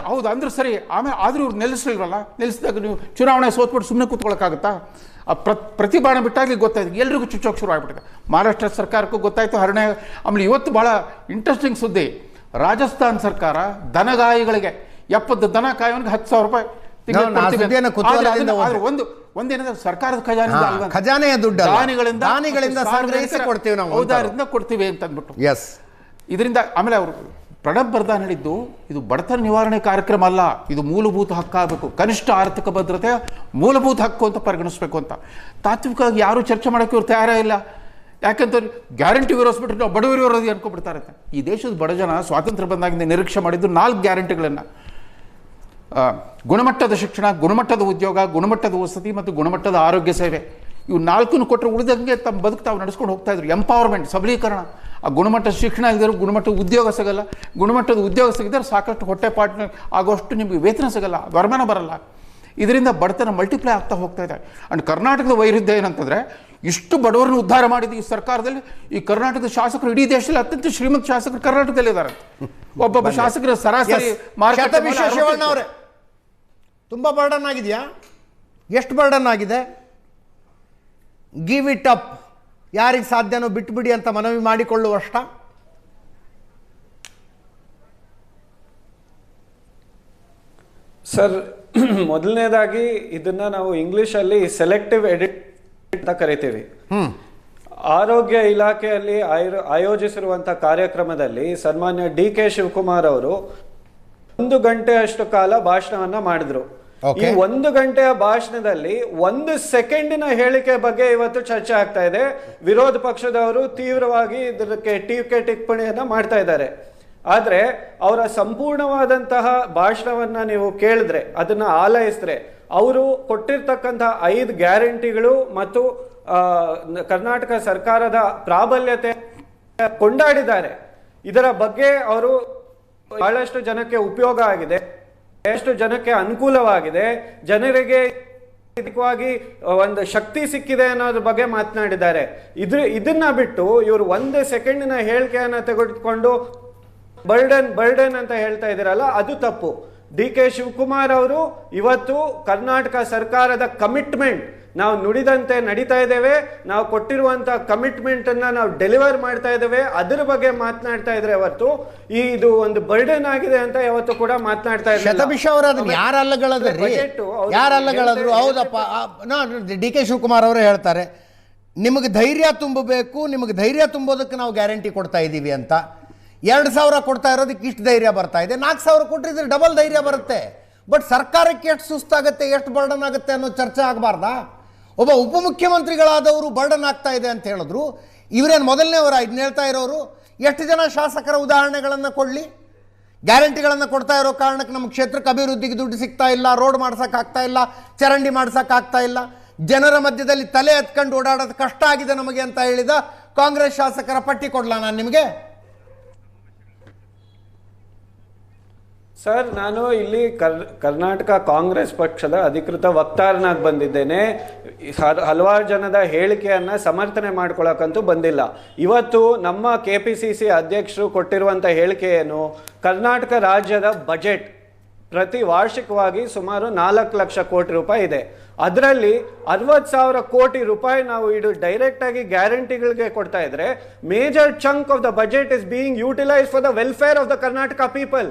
Speaker 2: ಹೌದು ಅಂದ್ರೆ ಸರಿ. ಆಮೇಲೆ ಆದ್ರೂ ಇವ್ರು ನಿಲ್ಲಿಸಿದಾಗ ನೀವು ಚುನಾವಣೆ ಸೋತ್ಬಿಟ್ಟು ಸುಮ್ಮನೆ ಕೂತ್ಕೊಳ್ಳೋಕ್ಕಾಗುತ್ತಾ? ಪ್ರತಿಭಾಣ ಬಿಟ್ಟಾಗಲಿ ಗೊತ್ತಾಯ್ತು, ಎಲ್ರಿಗೂ ಚುಚ್ಚೋಕೆ ಶುರು ಆಗ್ಬಿಟ್ಟಿದೆ. ಮಹಾರಾಷ್ಟ್ರ ಸರ್ಕಾರಕ್ಕೂ ಗೊತ್ತಾಯ್ತು ಹರಣೆ. ಆಮೇಲೆ ಇವತ್ತು ಭಾಳ ಇಂಟ್ರೆಸ್ಟಿಂಗ್ ಸುದ್ದಿ, ರಾಜಸ್ಥಾನ್ ಸರ್ಕಾರ ದನಗಾಯಿಗಳಿಗೆ 70 ದನ ಕಾಯೋನಿಗೆ 10,000 ರೂಪಾಯಿ ಒಂದೇನಂದ್ರೆ ಸರ್ಕಾರದ
Speaker 1: ಖಜಾನೆಯ ದುಡ್ಡು
Speaker 2: ದಾನಿಗಳಿಂದ ಸಂಗ್ರಹಿಸಿ ಕೊಡ್ತೀವಿ ನಾವು, ಔದಾರ್ಯದಿಂದ ಕೊಡ್ತೀವಿ ಅಂತ ಅಂದ್ಬಿಟ್ಟು. ಇದರಿಂದ ಆಮೇಲೆ ಅವರು ಪ್ರಣಬ್ ಬರ್ದಾನ್ ಹೇಳಿದ್ದು, ಇದು ಬಡತನ ನಿವಾರಣೆ ಕಾರ್ಯಕ್ರಮ ಅಲ್ಲ, ಇದು ಮೂಲಭೂತ ಹಕ್ಕಾಗಬೇಕು, ಕನಿಷ್ಠ ಆರ್ಥಿಕ ಭದ್ರತೆ ಮೂಲಭೂತ ಹಕ್ಕು ಅಂತ ಪರಿಗಣಿಸ್ಬೇಕು ಅಂತ. ತಾತ್ವಿಕವಾಗಿ ಯಾರು ಚರ್ಚೆ ಮಾಡೋಕ್ಕೆ ಇವ್ರು ತಯಾರೇ ಇಲ್ಲ. ಯಾಕಂತಂದ್ರೆ ಗ್ಯಾರಂಟಿ ವಿರೋಧಿಸ್ಬಿಟ್ರೆ ನಾವು ಬಡವರು ವಿರೋಧಿ ಅನ್ಕೊಬಿಡ್ತಾರೆ. ಈ ದೇಶದ ಬಡ ಜನ ಸ್ವಾತಂತ್ರ್ಯ ಬಂದಾಗಿಂದ ನಿರೀಕ್ಷೆ ಮಾಡಿದ್ದು 4 ಗ್ಯಾರಂಟಿಗಳನ್ನು: ಗುಣಮಟ್ಟದ ಶಿಕ್ಷಣ, ಗುಣಮಟ್ಟದ ಉದ್ಯೋಗ, ಗುಣಮಟ್ಟದ ವಸತಿ ಮತ್ತು ಗುಣಮಟ್ಟದ ಆರೋಗ್ಯ ಸೇವೆ. ಇವು 4 ಕೊಟ್ಟರೆ ಉಳಿದಂಗೆ ತಮ್ಮ ಬದುಕು ತಾವು ನಡೆಸ್ಕೊಂಡು ಹೋಗ್ತಾ ಇದ್ರು. ಎಂಪವರ್ಮೆಂಟ್, ಸಬಲೀಕರಣ. ಆ ಗುಣಮಟ್ಟದ ಶಿಕ್ಷಣ ಇದ್ದರೂ ಗುಣಮಟ್ಟದ ಉದ್ಯೋಗ ಸಿಗಲ್ಲ, ಗುಣಮಟ್ಟದ ಉದ್ಯೋಗ ಸಿಗಿದ್ರೆ ಸಾಕಷ್ಟು ಹೊಟ್ಟೆಪಾಟಿನ ಆಗೋಷ್ಟು ನಿಮಗೆ ವೇತನ ಸಿಗಲ್ಲ, ವರಮಾನ ಬರಲ್ಲ. ಇದರಿಂದ ಬಡತನ ಮಲ್ಟಿಪ್ಲೈ ಆಗ್ತಾ ಹೋಗ್ತಾ ಇದೆ. ಆ್ಯಂಡ್ ಕರ್ನಾಟಕದ ವೈರುಧ್ಯ ಏನಂತಂದರೆ, ಇಷ್ಟು ಬಡವರನ್ನು ಉದ್ಧಾರ ಮಾಡಿದ ಈ ಸರ್ಕಾರದಲ್ಲಿ ಈ ಕರ್ನಾಟಕದ ಶಾಸಕರು ಇಡೀ ದೇಶದಲ್ಲಿ ಅತ್ಯಂತ ಶ್ರೀಮಂತ ಶಾಸಕರು ಕರ್ನಾಟಕದಲ್ಲಿದ್ದಾರೆ. ಒಬ್ಬೊಬ್ಬ ಶಾಸಕರ ಸರಾಸರಿ
Speaker 1: ಅವರೇ ತುಂಬ ಬರ್ಡನ್ ಆಗಿದೆಯಾ? ಎಷ್ಟು ಬರ್ಡನ್ ಆಗಿದೆ? ಗಿವ್ ಇಟ್ ಅಪ್ ಯಾರಿಗೆ ಸಾಧ್ಯನೋ ಬಿಟ್ಬಿಡಿ ಅಂತ ಮನವಿ ಮಾಡಿಕೊಳ್ಳುವಷ್ಟ?
Speaker 4: ಸರ್, ಮೊದಲನೇದಾಗಿ ಇದನ್ನ ನಾವು ಇಂಗ್ಲಿಷಲ್ಲಿ ಸೆಲೆಕ್ಟಿವ್ ಎಡಿಟ್ ಅಂತ ಕರಿತೀವಿ. ಆರೋಗ್ಯ ಇಲಾಖೆಯಲ್ಲಿ ಆಯೋಜಿಸಿರುವಂತಹ ಕಾರ್ಯಕ್ರಮದಲ್ಲಿ ಸನ್ಮಾನ್ಯ ಡಿ.ಕೆ. ಶಿವಕುಮಾರ್ ಅವರು 1 ಗಂಟೆಯಷ್ಟು ಕಾಲ ಭಾಷಣವನ್ನ ಮಾಡಿದ್ರು. ಈ 1 ಗಂಟೆಯ ಭಾಷಣದಲ್ಲಿ 1 ಸೆಕೆಂಡಿನ ಹೇಳಿಕೆ ಬಗ್ಗೆ ಇವತ್ತು ಚರ್ಚೆ ಆಗ್ತಾ ಇದೆ. ವಿರೋಧ ಪಕ್ಷದವರು ತೀವ್ರವಾಗಿ ಇದಕ್ಕೆ ಟೀಕೆ ಟಿಪ್ಪಣಿಯನ್ನ ಮಾಡ್ತಾ ಇದ್ದಾರೆ. ಆದ್ರೆ ಅವರ ಸಂಪೂರ್ಣವಾದಂತಹ ಭಾಷಣವನ್ನ ನೀವು ಕೇಳಿದ್ರೆ, ಅದನ್ನ ಆಲೈಸಿದ್ರೆ, ಅವರು ಕೊಟ್ಟಿರ್ತಕ್ಕಂತಹ 5 ಗ್ಯಾರಂಟಿಗಳು ಮತ್ತು ಕರ್ನಾಟಕ ಸರ್ಕಾರದ ಪ್ರಾಬಲ್ಯತೆ ಕೊಂಡಾಡಿದ್ದಾರೆ. ಇದರ ಬಗ್ಗೆ ಅವರು ಬಹಳಷ್ಟು ಜನಕ್ಕೆ ಉಪಯೋಗ ಆಗಿದೆ, ಎಷ್ಟು ಜನಕ್ಕೆ ಅನುಕೂಲವಾಗಿದೆ, ಜನರಿಗೆ ಒಂದು ಶಕ್ತಿ ಸಿಕ್ಕಿದೆ ಅನ್ನೋದ್ರ ಬಗ್ಗೆ ಮಾತನಾಡಿದ್ದಾರೆ. ಇದನ್ನ ಬಿಟ್ಟು ಇವರು 1 ಸೆಕೆಂಡಿನ ಹೇಳಿಕೆಯನ್ನ ತೆಗೆದುಕೊಂಡು ಬರ್ಡನ್ ಅಂತ ಹೇಳ್ತಾ ಇದ್ದೀರಲ್ಲ, ಅದು ತಪ್ಪು. ಡಿ.ಕೆ. ಶಿವಕುಮಾರ್ ಅವರು ಇವತ್ತು ಕರ್ನಾಟಕ ಸರ್ಕಾರದ ಕಮಿಟ್ಮೆಂಟ್, ನಾವು ನುಡಿದಂತೆ ನಡೀತಾ ಇದ್ದೇವೆ, ನಾವು ಕೊಟ್ಟಿರುವಂತಹ ಕಮಿಟ್ಮೆಂಟ್ ಅನ್ನ ನಾವು ಡೆಲಿವರ್ ಮಾಡ್ತಾ ಇದ್ದೇವೆ, ಅದರ ಬಗ್ಗೆ ಮಾತನಾಡ್ತಾ ಇದ್ರೆ ಹೊರತು ಇದು ಒಂದು ಬರ್ಡನ್ ಆಗಿದೆ ಅಂತ ಯಾವತ್ತು ಕೂಡ ಮಾತನಾಡ್ತಾ ಇದ್ದಾರೆ.
Speaker 1: ಶತಭಿಷ ಅವರು ಅದನ್ನ ಯಾರಲ್ಲಗಳದ್ರು? ಹೌದಪ್ಪ, ಡಿ.ಕೆ. ಶಿವಕುಮಾರ್ ಅವರು ಹೇಳ್ತಾರೆ ನಿಮಗೆ ಧೈರ್ಯ ತುಂಬಬೇಕು, ನಿಮಗೆ ಧೈರ್ಯ ತುಂಬೋದಕ್ಕೆ ನಾವು ಗ್ಯಾರಂಟಿ ಕೊಡ್ತಾ ಇದ್ದೀವಿ ಅಂತ. 2,000 ಕೊಡ್ತಾ ಇರೋದಕ್ಕೆ ಇಷ್ಟು ಧೈರ್ಯ ಬರ್ತಾ ಇದೆ, 4,000 ಕೊಟ್ಟಿದ್ರೆ ಡಬಲ್ ಧೈರ್ಯ ಬರುತ್ತೆ. ಬಟ್ ಸರ್ಕಾರಕ್ಕೆ ಎಷ್ಟು ಸುಸ್ತಾಗುತ್ತೆ, ಎಷ್ಟು ಬರ್ಡನ್ ಆಗುತ್ತೆ ಅನ್ನೋ ಚರ್ಚೆ ಆಗಬಾರ್ದಾ? ಒಬ್ಬ ಉಪಮುಖ್ಯಮಂತ್ರಿಗಳಾದವರು ಬರ್ಡನ್ ಆಗ್ತಾ ಇದೆ ಅಂತ ಹೇಳಿದ್ರು. ಇವರೇನು ಮೊದಲನೇವರ ಇದನ್ನ ಹೇಳ್ತಾ ಇರೋರು? ಎಷ್ಟು ಜನ ಶಾಸಕರ ಉದಾಹರಣೆಗಳನ್ನು ಕೊಡಲಿ? ಗ್ಯಾರಂಟಿಗಳನ್ನು ಕೊಡ್ತಾ ಇರೋ ಕಾರಣಕ್ಕೆ ನಮ್ಮ ಕ್ಷೇತ್ರಕ್ಕೆ ಅಭಿವೃದ್ಧಿಗೆ ದುಡ್ಡು ಸಿಗ್ತಾ ಇಲ್ಲ, ರೋಡ್ ಮಾಡ್ಸೋಕ್ಕಾಗ್ತಾ ಇಲ್ಲ, ಚರಂಡಿ ಮಾಡ್ಸೋಕ್ಕಾಗ್ತಾ ಇಲ್ಲ, ಜನರ ಮಧ್ಯದಲ್ಲಿ ತಲೆ ಎತ್ಕೊಂಡು ಓಡಾಡೋದು ಕಷ್ಟ ಆಗಿದೆ ನಮಗೆ ಅಂತ ಹೇಳಿದ ಕಾಂಗ್ರೆಸ್ ಶಾಸಕರ ಪಟ್ಟಿ ಕೊಡ್ಲಾ ನಾನು ನಿಮಗೆ?
Speaker 4: ಸರ್, ನಾನು ಇಲ್ಲಿ ಕರ್ನಾಟಕ ಕಾಂಗ್ರೆಸ್ ಪಕ್ಷದ ಅಧಿಕೃತ ವಕ್ತಾರನಾಗಿ ಬಂದಿದ್ದೇನೆ. ಹಲವಾರು ಜನದ ಹೇಳಿಕೆಯನ್ನ ಸಮರ್ಥನೆ ಮಾಡ್ಕೊಳಕ್ಕಂತೂ ಬಂದಿಲ್ಲ. ಇವತ್ತು ನಮ್ಮ KPCC ಅಧ್ಯಕ್ಷರು ಕೊಟ್ಟಿರುವಂತ ಹೇಳಿಕೆ ಏನು? ಕರ್ನಾಟಕ ರಾಜ್ಯದ ಬಜೆಟ್ ಪ್ರತಿ ವಾರ್ಷಿಕವಾಗಿ ಸುಮಾರು 4 ಲಕ್ಷ ಕೋಟಿ ರೂಪಾಯಿ ಇದೆ. ಅದರಲ್ಲಿ 60,000 ಕೋಟಿ ರೂಪಾಯಿ ನಾವು ಇದು ಡೈರೆಕ್ಟ್ ಆಗಿ ಗ್ಯಾರಂಟಿಗಳಿಗೆ ಕೊಡ್ತಾ ಇದ್ರೆ, major chunk of the budget is being utilise for the welfare of the Karnataka people.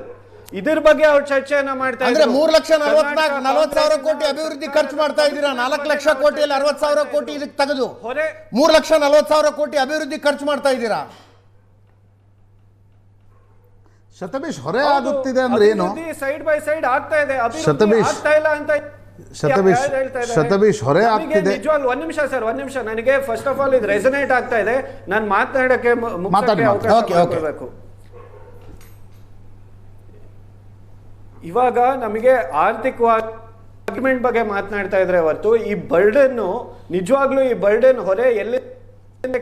Speaker 4: ಇದ್ರ ಬಗ್ಗೆ ಅವ್ರು ಚರ್ಚೆಯನ್ನ ಮಾಡ್ತಾ ಇದ್ದಾರೆ.
Speaker 1: 3,40,000 ಕೋಟಿ ಅಭಿವೃದ್ಧಿ ಖರ್ಚು ಮಾಡ್ತಾ ಇದ್ದೀರಾ. 4 ಲಕ್ಷ ಕೋಟಿಯಲ್ಲಿ 60,000 ಕೋಟಿ ಇದಕ್ಕೆ ತೆಗೆದು 3,40,000 ಕೋಟಿ ಅಭಿವೃದ್ಧಿ ಖರ್ಚು ಮಾಡ್ತಾ ಇದ್ದೀರಾ.
Speaker 3: ಶತಬೀಶ್, ಹೊರೆ ಆಗುತ್ತಿದೆ ಅಂದ್ರೆ ಏನು?
Speaker 4: ಸೈಡ್ ಬೈ ಸೈಡ್ ಆಗ್ತಾ ಇದೆ,
Speaker 3: ಶತಬೀಶ್
Speaker 4: ಆಗ್ತಾ ಇಲ್ಲ ಅಂತ
Speaker 3: ಶತಬೀಶ್ ಹೊರೆ ಆಗ್ತಿದೆ.
Speaker 4: ನಿಜವಾಗ್ಲೂ ಒಂದ್ ನಿಮಿಷ ನನಗೆ ಫಸ್ಟ್ ಆಫ್ ಆಲ್ ಇದು ರೆಸನೇಟ್ ಆಗ್ತಾ ಇದೆ. ನಾನು ಮಾತನಾಡಕ್ಕೆ ಅವಕಾಶ. ಇವಾಗ ನಮಗೆ ಆರ್ಥಿಕವಾಗಿ ಬಗ್ಗೆ ಮಾತನಾಡ್ತಾ ಇದ್ರೆ ಹೊರತು ಈ ಬರ್ಡನ್, ನಿಜವಾಗ್ಲೂ ಈ ಬರ್ಡನ್ ಹೊರೆ ಎಲ್ಲಿ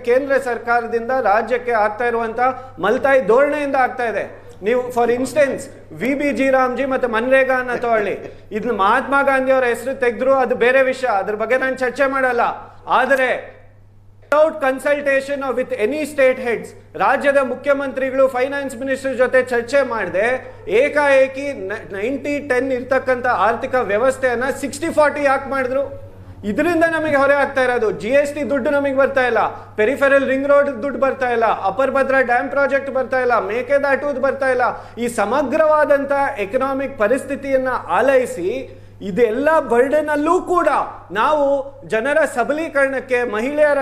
Speaker 4: ಕೇಂದ್ರ ಸರ್ಕಾರದಿಂದ ರಾಜ್ಯಕ್ಕೆ ಆಗ್ತಾ ಇರುವಂತ ಮಲ್ತಾಯಿ ಧೋರಣೆಯಿಂದ ಆಗ್ತಾ ಇದೆ. ನೀವು ಫಾರ್ ಇನ್ಸ್ಟೆನ್ಸ್ VBG ರಾಮ್ಜಿ ಮತ್ತೆ ಮನ್ರೇಗಾ ಅನ್ನ ತಗೊಳ್ಳಿ. ಇದನ್ನ ಮಹಾತ್ಮ ಗಾಂಧಿ ಅವರ ಹೆಸರು ತೆಗೆದ್ರು, ಅದು ಬೇರೆ ವಿಷಯ, ಅದ್ರ ಬಗ್ಗೆ ನಾನು ಚರ್ಚೆ ಮಾಡಲ್ಲ. ಆದರೆ without consultation with any state heads, ರಾಜ್ಯದ ಮುಖ್ಯಮಂತ್ರಿಗಳು ಫೈನಾನ್ಸ್ ಮಿನಿಸ್ಟರ್ ಜೊತೆ ಚರ್ಚೆ ಮಾಡದೆ ಏಕಾಏಕಿ 90-10 ಇರ್ತಕ್ಕಂಥ ಆರ್ಥಿಕ ವ್ಯವಸ್ಥೆಯನ್ನ 60-40 ಯಾಕೆ ಮಾಡಿದ್ರು? ಇದರಿಂದ ನಮಗೆ ಹೊರೆ ಆಗ್ತಾ ಇರೋದು. GST ದುಡ್ಡು ನಮಗೆ ಬರ್ತಾ ಇಲ್ಲ, ಪೆರಿಫೆರಲ್ ರಿಂಗ್ ರೋಡ್ ದುಡ್ಡು ಬರ್ತಾ ಇಲ್ಲ, ಅಪರ್ ಭದ್ರಾ ಡ್ಯಾಮ್ ಪ್ರಾಜೆಕ್ಟ್ ಬರ್ತಾ ಇಲ್ಲ, ಮೇಕೆದಾಟು ಬರ್ತಾ ಇಲ್ಲ. ಈ ಸಮಗ್ರವಾದಂತ ಎಕನಾಮಿಕ್ ಪರಿಸ್ಥಿತಿಯನ್ನ ಆಲೈಸಿ ಇದೆಲ್ಲ ಬರ್ಡನ್ ಅಲ್ಲೂ ಕೂಡ ನಾವು ಜನರ ಸಬಲೀಕರಣಕ್ಕೆ, ಮಹಿಳೆಯರ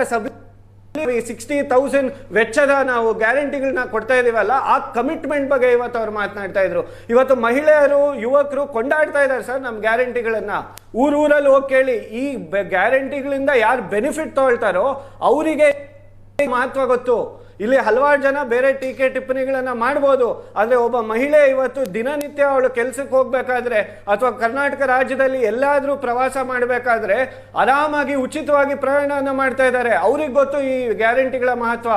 Speaker 4: 60,000 ವೆಚ್ಚದ ನಾವು ಗ್ಯಾರಂಟಿಗಳನ್ನ ಕೊಡ್ತಾ ಇದೀವಲ್ಲ, ಆ ಕಮಿಟ್ಮೆಂಟ್ ಬಗ್ಗೆ ಇವತ್ತು ಅವ್ರು ಮಾತನಾಡ್ತಾ ಇದ್ರು. ಇವತ್ತು ಮಹಿಳೆಯರು, ಯುವಕರು ಕೊಂಡಾಡ್ತಾ ಇದ್ದಾರೆ ಸರ್ ನಮ್ಮ ಗ್ಯಾರಂಟಿಗಳನ್ನ. ಊರಲ್ಲಿ ಹೋಗಿ ಕೇಳಿ, ಈ ಗ್ಯಾರಂಟಿಗಳಿಂದ ಯಾರು ಬೆನಿಫಿಟ್ ತಗೊಳ್ತಾರೋ ಅವರಿಗೆ ಮಹತ್ವ ಗೊತ್ತು. ಇಲ್ಲಿ ಹಲವಾರು ಜನ ಬೇರೆ ಟೀಕೆ ಟಿಪ್ಪಣಿಗಳನ್ನ ಮಾಡಬಹುದು, ಆದ್ರೆ ಒಬ್ಬ ಮಹಿಳೆ ಇವತ್ತು ದಿನನಿತ್ಯ ಅವಳು ಕೆಲಸಕ್ಕೆ ಹೋಗ್ಬೇಕಾದ್ರೆ ಅಥವಾ ಕರ್ನಾಟಕ ರಾಜ್ಯದಲ್ಲಿ ಎಲ್ಲಾದ್ರೂ ಪ್ರವಾಸ ಮಾಡಬೇಕಾದ್ರೆ ಆರಾಮಾಗಿ ಉಚಿತವಾಗಿ ಪ್ರಯಾಣವನ್ನ ಮಾಡ್ತಾ ಇದ್ದಾರೆ. ಅವ್ರಿಗೆ ಗೊತ್ತು ಈ ಗ್ಯಾರಂಟಿಗಳ ಮಹತ್ವ.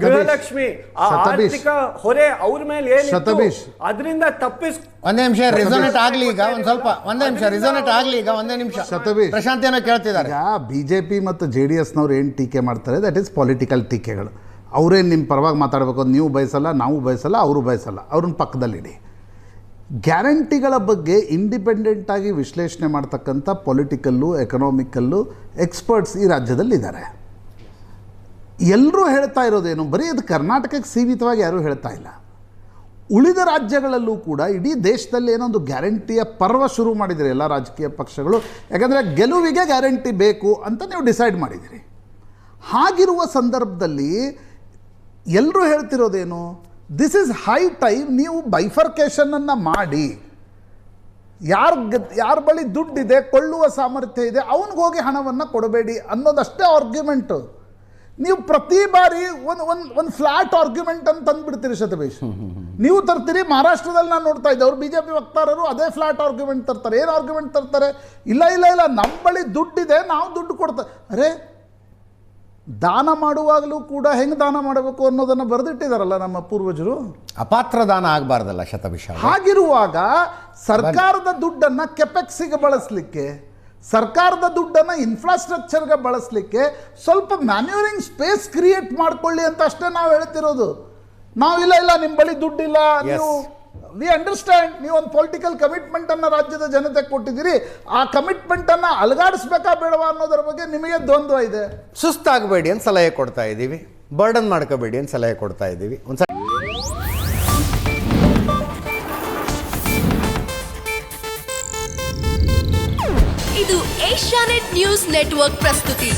Speaker 4: ಗೃಹಲಕ್ಷ್ಮಿ ಆರ್ಥಿಕ ಹೊರೆ ಅವ್ರ ಮೇಲೆ ಏನಿತ್ತು ಅದರಿಂದ
Speaker 1: ಒಂದೇ ನಿಮಿಷ ರಿಸೋನೇಟ್ ಆಗ್ಲಿ ಈಗ ಒಂದೇ ನಿಮಿಷ
Speaker 3: ಶತಬೀಶ್,
Speaker 1: ಪ್ರಶಾಂತ್ ಏನೋ ಕೇಳ್ತಿದ್ದಾರೆ.
Speaker 3: BJP ಮತ್ತು JDSನವ್ರು ಏನು ಟೀಕೆ ಮಾಡ್ತಾರೆ, ದಟ್ ಈಸ್ ಪೊಲಿಟಿಕಲ್ ಟೀಕೆಗಳು. ಅವರೇನು ನಿಮ್ಮ ಪರವಾಗಿ ಮಾತಾಡಬೇಕು ಅಂತ ನೀವು ಬಯಸಲ್ಲ, ನಾವು ಬಯಸಲ್ಲ, ಅವರು ಬಯಸಲ್ಲ, ಅವ್ರನ್ನ ಪಕ್ಕದಲ್ಲಿಡಿ. ಗ್ಯಾರಂಟಿಗಳ ಬಗ್ಗೆ ಇಂಡಿಪೆಂಡೆಂಟಾಗಿ ವಿಶ್ಲೇಷಣೆ ಮಾಡ್ತಕ್ಕಂಥ ಪೊಲಿಟಿಕಲ್ಲು, ಎಕನಾಮಿಕಲ್ಲು ಎಕ್ಸ್ಪರ್ಟ್ಸ್ ಈ ರಾಜ್ಯದಲ್ಲಿದ್ದಾರೆ. ಎಲ್ಲರೂ ಹೇಳ್ತಾ ಇರೋದೇನು, ಬರೀ ಅದು ಕರ್ನಾಟಕಕ್ಕೆ ಸೀಮಿತವಾಗಿ ಯಾರೂ ಹೇಳ್ತಾ ಇಲ್ಲ. ಉಳಿದ ರಾಜ್ಯಗಳಲ್ಲೂ ಕೂಡ ಇಡೀ ದೇಶದಲ್ಲಿ ಏನೊಂದು ಗ್ಯಾರಂಟಿಯ ಪರ್ವ ಶುರು ಮಾಡಿದಿರಿ ಎಲ್ಲ ರಾಜಕೀಯ ಪಕ್ಷಗಳು. ಯಾಕಂದರೆ ಗೆಲುವಿಗೆ ಗ್ಯಾರಂಟಿ ಬೇಕು ಅಂತ ನೀವು ಡಿಸೈಡ್ ಮಾಡಿದಿರಿ. ಹಾಗಿರುವ ಸಂದರ್ಭದಲ್ಲಿ ಎಲ್ಲರೂ ಹೇಳ್ತಿರೋದೇನು, ದಿಸ್ ಈಸ್ ಹೈ ಟೈಮ್ ನೀವು ಬೈಫರ್ಕೇಷನನ್ನು ಮಾಡಿ, ಯಾರ ಬಳಿ ದುಡ್ಡಿದೆ, ಕೊಳ್ಳುವ ಸಾಮರ್ಥ್ಯ ಇದೆ, ಅವನಿಗೆ ಹೋಗಿ ಹಣವನ್ನು ಕೊಡಬೇಡಿ ಅನ್ನೋದಷ್ಟೇ ಆರ್ಗ್ಯುಮೆಂಟು. ನೀವು ಪ್ರತಿ ಬಾರಿ ಒಂದು ಫ್ಲಾಟ್ ಆರ್ಗ್ಯುಮೆಂಟ್ ಅಂತ ತಂದುಬಿಡ್ತೀರಿ ಸತೀಶ್. ನೀವು ತರ್ತೀರಿ, ಮಹಾರಾಷ್ಟ್ರದಲ್ಲಿ ನಾನು ನೋಡ್ತಾ ಇದ್ದೆ, ಅವರು BJP ವಕ್ತಾರರು ಅದೇ ಫ್ಲಾಟ್ ಆರ್ಗ್ಯುಮೆಂಟ್ ತರ್ತಾರೆ. ಏನು ಆರ್ಗ್ಯುಮೆಂಟ್ ತರ್ತಾರೆ? ಇಲ್ಲ ನಮ್ಮ ಬಳಿ ದುಡ್ಡಿದೆ, ನಾವು ದುಡ್ಡು ಕೊಡ್ತಾರೆ. ಅರೆ, ದಾನ ಮಾಡುವಾಗಲೂ ಕೂಡ ಹೆಂಗೆ ದಾನ ಮಾಡಬೇಕು ಅನ್ನೋದನ್ನು ಬರೆದಿಟ್ಟಿದಾರಲ್ಲ ನಮ್ಮ ಪೂರ್ವಜರು.
Speaker 1: ಅಪಾತ್ರ ದಾನ ಆಗಬಾರ್ದಲ್ಲ ಶತಭಿಷ.
Speaker 3: ಹಾಗಿರುವಾಗ ಸರ್ಕಾರದ ದುಡ್ಡನ್ನು ಕೆಪೆಕ್ಸಿಗೆ ಬಳಸಲಿಕ್ಕೆ, ಸರ್ಕಾರದ ದುಡ್ಡನ್ನು ಇನ್ಫ್ರಾಸ್ಟ್ರಕ್ಚರ್ಗೆ ಬಳಸಲಿಕ್ಕೆ ಸ್ವಲ್ಪ ಮ್ಯಾನ್ಯೂರಿಂಗ್ ಸ್ಪೇಸ್ ಕ್ರಿಯೇಟ್ ಮಾಡ್ಕೊಳ್ಳಿ ಅಂತ ಅಷ್ಟೇ ನಾವು ಹೇಳ್ತಿರೋದು. ನಾವು ಇಲ್ಲ ನಿಮ್ಮ ಬಳಿ ದುಡ್ಡಿಲ್ಲ, ನೀವು ವಿ ಅಂಡರ್ಸ್ಟ್ಯಾಂಡ್, ನೀವು ಒಂದು ಪೊಲಿಟಿಕಲ್ ಕಮಿಟ್ಮೆಂಟನ್ನು ರಾಜ್ಯದ ಜನತೆಗೆ ಕೊಟ್ಟಿದ್ದೀರಿ, ಆ ಕಮಿಟ್ಮೆಂಟನ್ನು ಅಲಗಾಡಿಸ್ಬೇಕಾ ಬೇಡವಾ ಅನ್ನೋದ್ರ ಬಗ್ಗೆ ನಿಮಗೆ ದ್ವಂದ್ವ ಇದೆ.
Speaker 1: ಸುಸ್ತಾಗಬೇಡಿ ಅಂತ ಸಲಹೆ ಕೊಡ್ತಾ ಇದ್ದೀವಿ, ಬರ್ಡನ್ ಮಾಡ್ಕೋಬೇಡಿ ಅಂತ ಸಲಹೆ ಕೊಡ್ತಾ ಇದ್ದೀವಿ.
Speaker 5: ಇದು ಏಷ್ಯಾನೆಟ್ ನ್ಯೂಸ್ ನೆಟ್ವರ್ಕ್ ಪ್ರಸ್ತುತಿ.